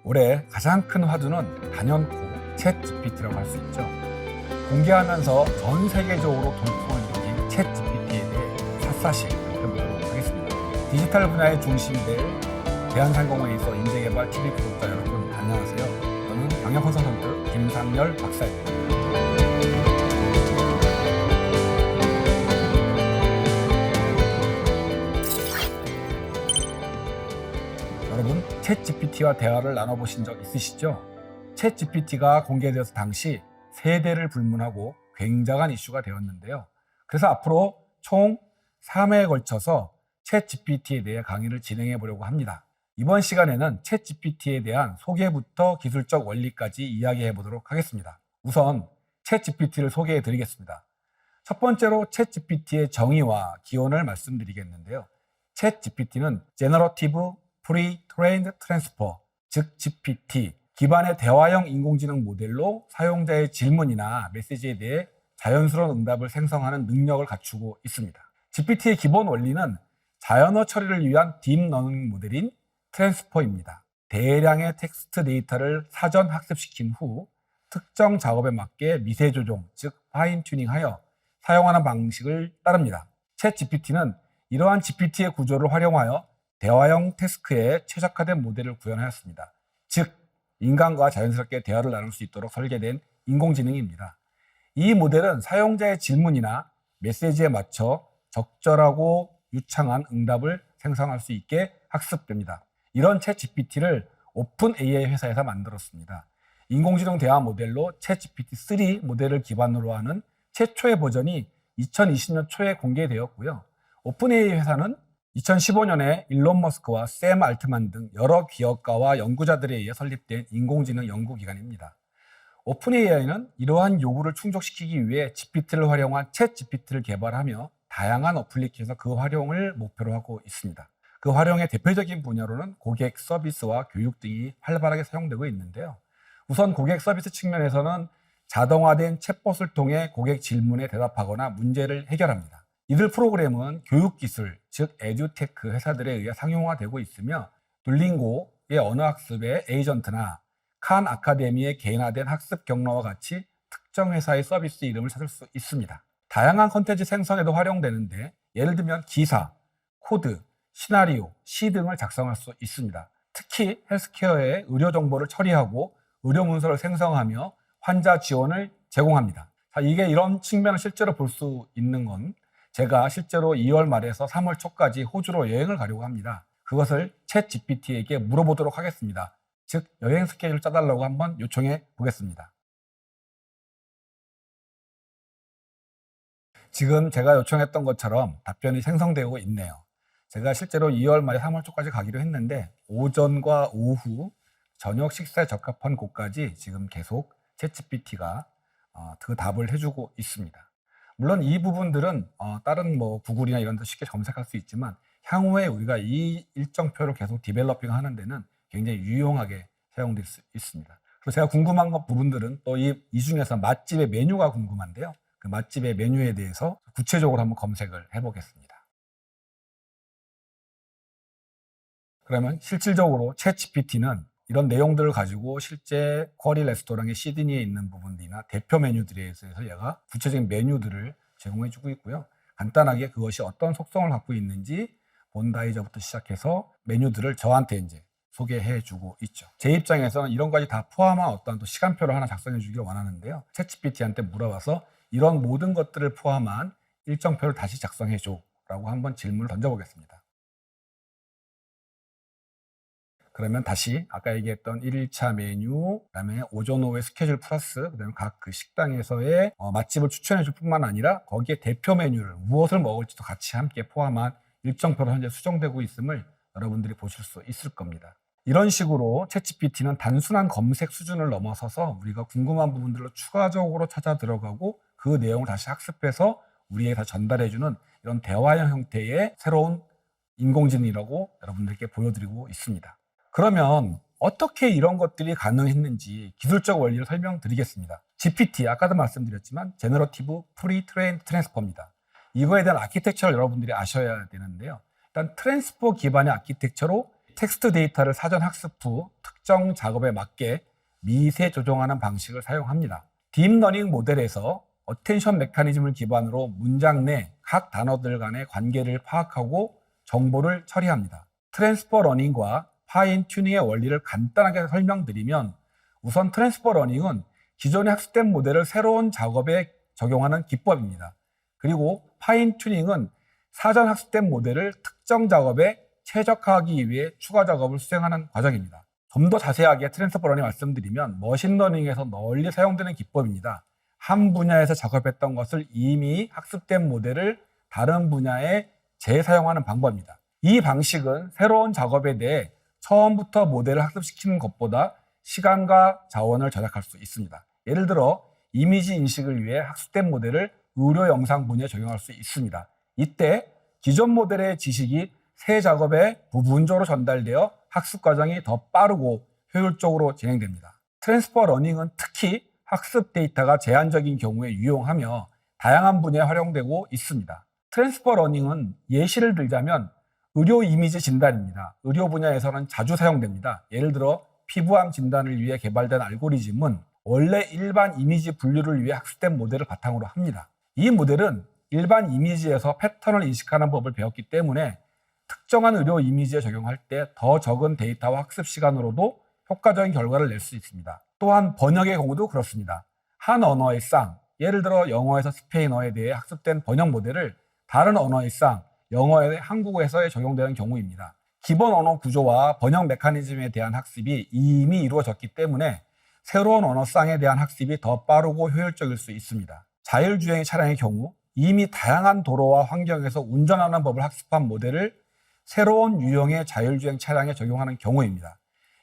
올해 가장 큰 화두는 단연코 챗 GPT라고 할 수 있죠. 공개하면서 전 세계적으로 돌풍을 일으킨 챗 GPT에 대해 샅샅이 살펴보도록 하겠습니다. 디지털 분야의 중심이 될 대한상공회의소 인재개발 TV 구독자 여러분, 안녕하세요. 저는 경영 컨설턴트 김상열 박사입니다. 여러분, 챗 GPT와 대화를 나눠보신 적 있으시죠? 챗 GPT가 공개되어서 당시 세대를 불문하고 굉장한 이슈가 되었는데요. 그래서 앞으로 총 3회에 걸쳐서 챗 GPT에 대해 강의를 진행해 보려고 합니다. 이번 시간에는 챗 GPT에 대한 소개부터 기술적 원리까지 이야기해 보도록 하겠습니다. 우선 챗 GPT를 소개해 드리겠습니다. 첫 번째로 챗 GPT의 정의와 기원을 말씀드리겠는데요. 챗 GPT는 Generative Pre-trained Transfer, 즉 GPT, 기반의 대화형 인공지능 모델로 사용자의 질문이나 메시지에 대해 자연스러운 응답을 생성하는 능력을 갖추고 있습니다. GPT의 기본 원리는 자연어 처리를 위한 딥러닝 모델인 트랜스퍼입니다. 대량의 텍스트 데이터를 사전 학습시킨 후 특정 작업에 맞게 미세 조정, 즉 파인 튜닝하여 사용하는 방식을 따릅니다. 챗 GPT는 이러한 GPT의 구조를 활용하여 대화형 태스크에 최적화된 모델을 구현하였습니다. 즉, 인간과 자연스럽게 대화를 나눌 수 있도록 설계된 인공지능입니다. 이 모델은 사용자의 질문이나 메시지에 맞춰 적절하고 유창한 응답을 생성할 수 있게 학습됩니다. 이런 챗 GPT를 오픈 AI 회사에서 만들었습니다. 인공지능 대화 모델로 챗 GPT-3 모델을 기반으로 하는 최초의 버전이 2020년 초에 공개되었고요. 오픈 AI 회사는 2015년에 일론 머스크와 샘 알트만 등 여러 기업가와 연구자들에 의해 설립된 인공지능 연구기관입니다. 오픈AI는 이러한 요구를 충족시키기 위해 GPT를 활용한 챗 GPT를 개발하며 다양한 어플리케이션에서 그 활용을 목표로 하고 있습니다. 그 활용의 대표적인 분야로는 고객 서비스와 교육 등이 활발하게 사용되고 있는데요. 우선 고객 서비스 측면에서는 자동화된 챗봇을 통해 고객 질문에 대답하거나 문제를 해결합니다. 이들 프로그램은 교육기술, 즉 에듀테크 회사들에 의해 상용화되고 있으며 둘링고의 언어학습의 에이전트나 칸 아카데미의 개인화된 학습 경로와 같이 특정 회사의 서비스 이름을 찾을 수 있습니다. 다양한 콘텐츠 생성에도 활용되는데 예를 들면 기사, 코드, 시나리오, 시 등을 작성할 수 있습니다. 특히 헬스케어의 의료 정보를 처리하고 의료 문서를 생성하며 환자 지원을 제공합니다. 이게 이런 측면을 실제로 볼 수 있는 건 제가 실제로 2월 말에서 3월 초까지 호주로 여행을 가려고 합니다. 그것을 챗 GPT에게 물어보도록 하겠습니다. 즉, 여행 스케줄 짜달라고 한번 요청해 보겠습니다. 지금 제가 요청했던 것처럼 답변이 생성되고 있네요. 제가 실제로 2월 말에 3월 초까지 가기로 했는데 오전과 오후 저녁 식사에 적합한 곳까지 지금 계속 챗 GPT가 그 답을 해주고 있습니다. 물론 이 부분들은 다른 구글이나 이런 데 쉽게 검색할 수 있지만 향후에 우리가 이 일정표를 계속 디벨로핑 하는 데는 굉장히 유용하게 사용될 수 있습니다. 그리고 제가 궁금한 부분들은 또 이 중에서 맛집의 메뉴가 궁금한데요. 그 맛집의 메뉴에 대해서 구체적으로 한번 검색을 해보겠습니다. 그러면 실질적으로 챗 GPT는 이런 내용들을 가지고 실제 쿼리 레스토랑의 시드니에 있는 부분들이나 대표 메뉴들에 대해서 얘가 구체적인 메뉴들을 제공해주고 있고요. 간단하게 그것이 어떤 속성을 갖고 있는지 본다이저부터 시작해서 메뉴들을 저한테 이제 소개해주고 있죠. 제 입장에서는 이런 것까지 다 포함한 어떤 또 시간표를 하나 작성해주기를 원하는데요. 챗 GPT한테 물어봐서 이런 모든 것들을 포함한 일정표를 다시 작성해줘라고 한번 질문을 던져보겠습니다. 그러면 다시 아까 얘기했던 1일차 메뉴, 그다음에 오전 오후의 스케줄 플러스, 그다음에 각 그 식당에서의 맛집을 추천해 줄 뿐만 아니라 거기에 대표 메뉴를 무엇을 먹을지도 같이 함께 포함한 일정표로 현재 수정되고 있음을 여러분들이 보실 수 있을 겁니다. 이런 식으로 챗 GPT는 단순한 검색 수준을 넘어서서 우리가 궁금한 부분들로 추가적으로 찾아 들어가고 그 내용을 다시 학습해서 우리에게 다 전달해주는 이런 대화형 형태의 새로운 인공지능이라고 여러분들께 보여드리고 있습니다. 그러면 어떻게 이런 것들이 가능했는지 기술적 원리를 설명드리겠습니다. GPT, 아까도 말씀드렸지만 Generative Pre-trained Transfer입니다. 이거에 대한 아키텍처를 여러분들이 아셔야 되는데요. 일단 트랜스퍼 기반의 아키텍처로 텍스트 데이터를 사전 학습 후 특정 작업에 맞게 미세 조정하는 방식을 사용합니다. 딥러닝 모델에서 어텐션 메커니즘을 기반으로 문장 내 각 단어들 간의 관계를 파악하고 정보를 처리합니다. 트랜스퍼 러닝과 파인 튜닝의 원리를 간단하게 설명드리면, 우선 트랜스퍼 러닝은 기존에 학습된 모델을 새로운 작업에 적용하는 기법입니다. 그리고 파인 튜닝은 사전 학습된 모델을 특정 작업에 최적화하기 위해 추가 작업을 수행하는 과정입니다. 좀 더 자세하게 트랜스퍼 러닝 말씀드리면, 머신러닝에서 널리 사용되는 기법입니다. 한 분야에서 작업했던 것을 이미 학습된 모델을 다른 분야에 재사용하는 방법입니다. 이 방식은 새로운 작업에 대해 처음부터 모델을 학습시키는 것보다 시간과 자원을 절약할 수 있습니다. 예를 들어 이미지 인식을 위해 학습된 모델을 의료 영상 분야에 적용할 수 있습니다. 이때 기존 모델의 지식이 새 작업에 부분적으로 전달되어 학습 과정이 더 빠르고 효율적으로 진행됩니다. 트랜스퍼 러닝은 특히 학습 데이터가 제한적인 경우에 유용하며 다양한 분야에 활용되고 있습니다. 트랜스퍼 러닝은 예시를 들자면 의료 이미지 진단입니다. 의료 분야에서는 자주 사용됩니다. 예를 들어 피부암 진단을 위해 개발된 알고리즘은 원래 일반 이미지 분류를 위해 학습된 모델을 바탕으로 합니다. 이 모델은 일반 이미지에서 패턴을 인식하는 법을 배웠기 때문에 특정한 의료 이미지에 적용할 때 더 적은 데이터와 학습 시간으로도 효과적인 결과를 낼 수 있습니다. 또한 번역의 경우도 그렇습니다. 한 언어의 쌍, 예를 들어 영어에서 스페인어에 대해 학습된 번역 모델을 다른 언어의 쌍, 영어의 한국어에서에 적용되는 경우입니다. 기본 언어 구조와 번역 메커니즘에 대한 학습이 이미 이루어졌기 때문에 새로운 언어쌍에 대한 학습이 더 빠르고 효율적일 수 있습니다. 자율주행 차량의 경우 이미 다양한 도로와 환경에서 운전하는 법을 학습한 모델을 새로운 유형의 자율주행 차량에 적용하는 경우입니다.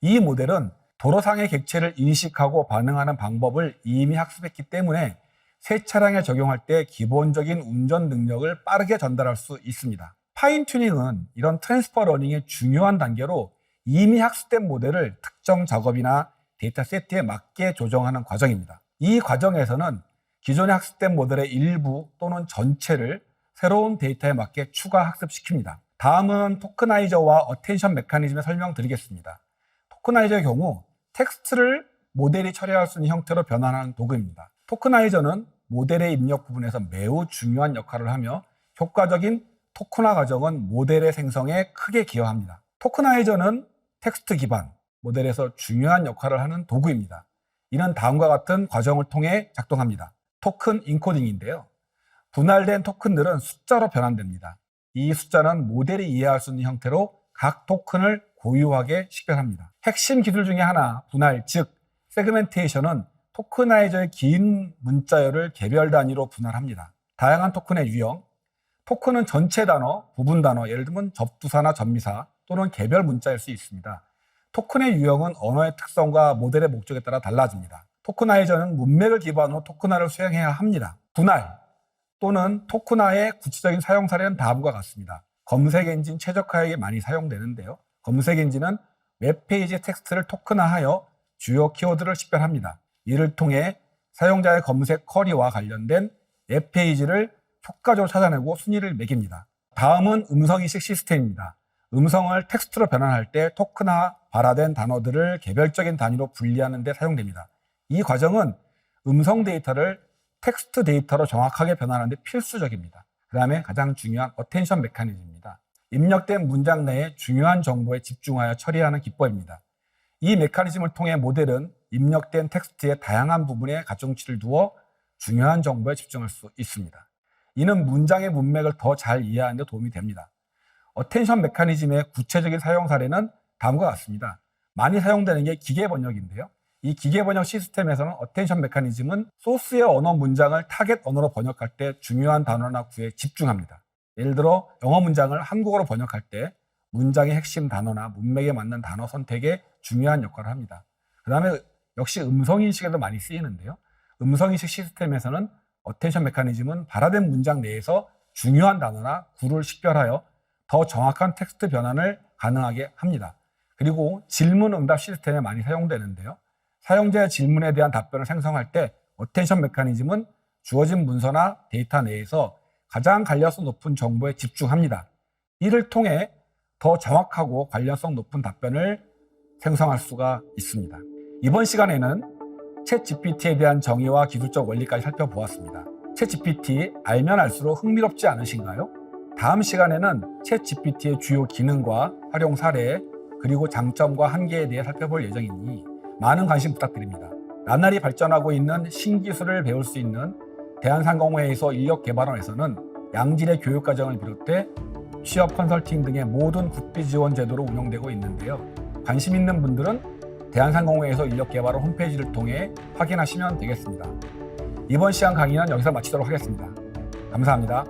이 모델은 도로상의 객체를 인식하고 반응하는 방법을 이미 학습했기 때문에 새 차량에 적용할 때 기본적인 운전 능력을 빠르게 전달할 수 있습니다. 파인 튜닝은 이런 트랜스퍼 러닝의 중요한 단계로 이미 학습된 모델을 특정 작업이나 데이터 세트에 맞게 조정하는 과정입니다. 이 과정에서는 기존에 학습된 모델의 일부 또는 전체를 새로운 데이터에 맞게 추가 학습시킵니다. 다음은 토크나이저와 어텐션 메커니즘을 설명드리겠습니다. 토크나이저의 경우 텍스트를 모델이 처리할 수 있는 형태로 변환하는 도구입니다. 토크나이저는 모델의 입력 부분에서 매우 중요한 역할을 하며 효과적인 토큰화 과정은 모델의 생성에 크게 기여합니다. 토크나이저는 텍스트 기반 모델에서 중요한 역할을 하는 도구입니다. 이는 다음과 같은 과정을 통해 작동합니다. 토큰 인코딩인데요. 분할된 토큰들은 숫자로 변환됩니다. 이 숫자는 모델이 이해할 수 있는 형태로 각 토큰을 고유하게 식별합니다. 핵심 기술 중에 하나, 분할, 즉 세그멘테이션은 토크나이저의 긴 문자열을 개별 단위로 분할합니다. 다양한 토큰의 유형, 토큰은 전체 단어, 부분 단어, 예를 들면 접두사나 접미사 또는 개별 문자일 수 있습니다. 토큰의 유형은 언어의 특성과 모델의 목적에 따라 달라집니다. 토크나이저는 문맥을 기반으로 토큰화를 수행해야 합니다. 분할 또는 토큰화의 구체적인 사용 사례는 다음과 같습니다. 검색 엔진 최적화에게 많이 사용되는데요. 검색 엔진은 웹페이지 텍스트를 토큰화하여 주요 키워드를 식별합니다. 이를 통해 사용자의 검색 쿼리와 관련된 웹페이지를 효과적으로 찾아내고 순위를 매깁니다. 다음은 음성인식 시스템입니다. 음성을 텍스트로 변환할 때 토큰화 발화된 단어들을 개별적인 단위로 분리하는 데 사용됩니다. 이 과정은 음성 데이터를 텍스트 데이터로 정확하게 변환하는 데 필수적입니다. 그 다음에 가장 중요한 어텐션 메커니즘입니다. 입력된 문장 내에 중요한 정보에 집중하여 처리하는 기법입니다. 이 메커니즘을 통해 모델은 입력된 텍스트의 다양한 부분에 가중치를 두어 중요한 정보에 집중할 수 있습니다. 이는 문장의 문맥을 더 잘 이해하는 데 도움이 됩니다. 어텐션 메커니즘의 구체적인 사용 사례는 다음과 같습니다. 많이 사용되는 게 기계 번역인데요. 이 기계 번역 시스템에서는 어텐션 메커니즘은 소스의 언어 문장을 타겟 언어로 번역할 때 중요한 단어나 구에 집중합니다. 예를 들어 영어 문장을 한국어로 번역할 때 문장의 핵심 단어나 문맥에 맞는 단어 선택에 중요한 역할을 합니다. 그 다음에 역시 음성인식에도 많이 쓰이는데요. 음성인식 시스템에서는 어텐션 메커니즘은 발화된 문장 내에서 중요한 단어나 구를 식별하여 더 정확한 텍스트 변환을 가능하게 합니다. 그리고 질문 응답 시스템에 많이 사용되는데요. 사용자의 질문에 대한 답변을 생성할 때 어텐션 메커니즘은 주어진 문서나 데이터 내에서 가장 관련성 높은 정보에 집중합니다. 이를 통해 더 정확하고 관련성 높은 답변을 생성할 수가 있습니다. 이번 시간에는 챗GPT에 대한 정의와 기술적 원리까지 살펴보았습니다. 챗GPT 알면 알수록 흥미롭지 않으신가요? 다음 시간에는 챗GPT의 주요 기능과 활용 사례, 그리고 장점과 한계에 대해 살펴볼 예정이니 많은 관심 부탁드립니다. 나날이 발전하고 있는 신기술을 배울 수 있는 대한상공회의소 인력개발원에서는 양질의 교육과정을 비롯해 취업 컨설팅 등의 모든 국비 지원 제도로 운영되고 있는데요. 관심 있는 분들은 대한상공회의소 인력개발원 홈페이지를 통해 확인하시면 되겠습니다. 이번 시간 강의는 여기서 마치도록 하겠습니다. 감사합니다.